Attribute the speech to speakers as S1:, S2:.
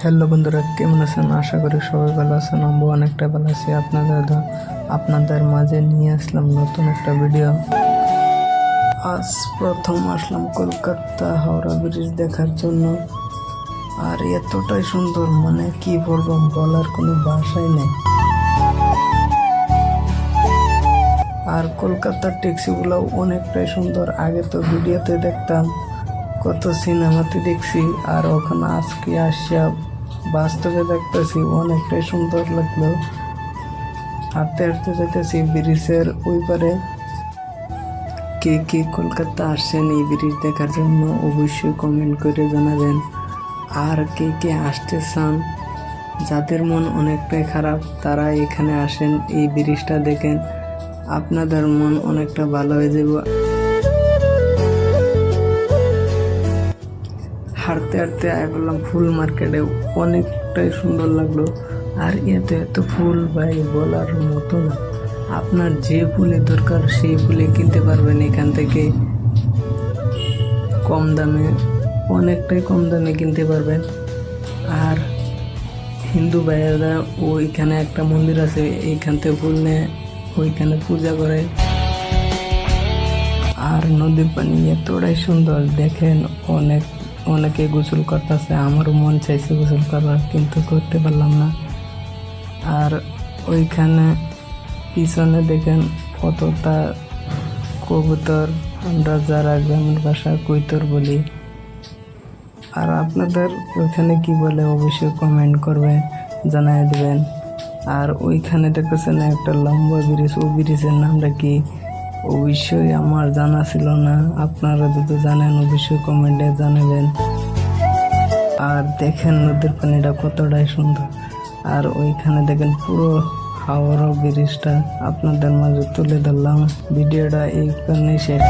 S1: Hello বন্ধুরা, কেমন আছেন? আশা করি সবাই ভালো আছেন। আমি অনেকটা ভালো আছি। আপনাদের মাঝে নিয়ে আসলাম নতুন একটা ভিডিও। আজ প্রথম আসলাম কলকাতা হাওড়া ব্রিজ দেখার জন্য। আর এতটাই সুন্দর, মানে কি বলবো, বলার কোনো ভাষাই নেই। আর কলকাতার ট্যাক্সিগুলো অনেকটাই সুন্দর। আগে তো ভিডিওতে দেখতাম, কত সিনেমাতে দেখছি, আর ওখানে আজকে আসিয়া বাস্তবে দেখতেছি, অনেকটাই সুন্দর লাগলো। হাঁটতে হাঁটতে যেতেছি ব্রিজের ওই পারে। কে কে কলকাতা আসছেন এই ব্রিজ দেখার জন্য অবশ্যই কমেন্ট করে জানাবেন। আর কে কে আসতে চান, যাদের মন অনেকটাই খারাপ, তারা এখানে আসেন, এই ব্রিজটা দেখেন, আপনাদের মন অনেকটা ভালো হয়ে যাবে। হাঁটতে হাঁটতে আয় বললাম ফুল মার্কেটে, অনেকটাই সুন্দর লাগলো। আর এত ফুল ভাই বলার মতো না। আপনার যে ফুলের দরকার সেই ফুলে কিনতে পারবেন এখান থেকে কম দামে, অনেকটাই কম দামে কিনতে পারবেন। আর হিন্দু ভাইয়েরা ওইখানে একটা মন্দির আছে, এইখান থেকে ফুল নিয়ে ওইখানে পূজা করে। আর নদীর পানি এতটাই সুন্দর দেখেন, অনেকে গোসল করতেছে। আমারও মন চাইছে গোসল করার, কিন্তু করতে পারলাম না। আর ওইখানে পিছনে দেখেন কতটা কবুতর, আমরা যারা গ্রামের ভাষা কৈতর বলি। আর আপনাদের ওইখানে কি বলে অবশ্যই কমেন্ট করবেন, জানাই দেবেন। আর ওইখানে দেখতেছেন একটা লম্বা ব্রিজ, ওই ব্রিজের নামটা কি অবশ্যই আমার জানা ছিল না। আপনারা যদি জানেন অবশ্যই কমেন্টে জানাবেন। আর দেখেন নদীর পানিটা কতটাই সুন্দর। আর ওইখানে দেখেন পুরো হাওড়া ব্রিজটা আপনাদের মাঝে তুলে ধরলাম। ভিডিওটা এই কারণে শেষ।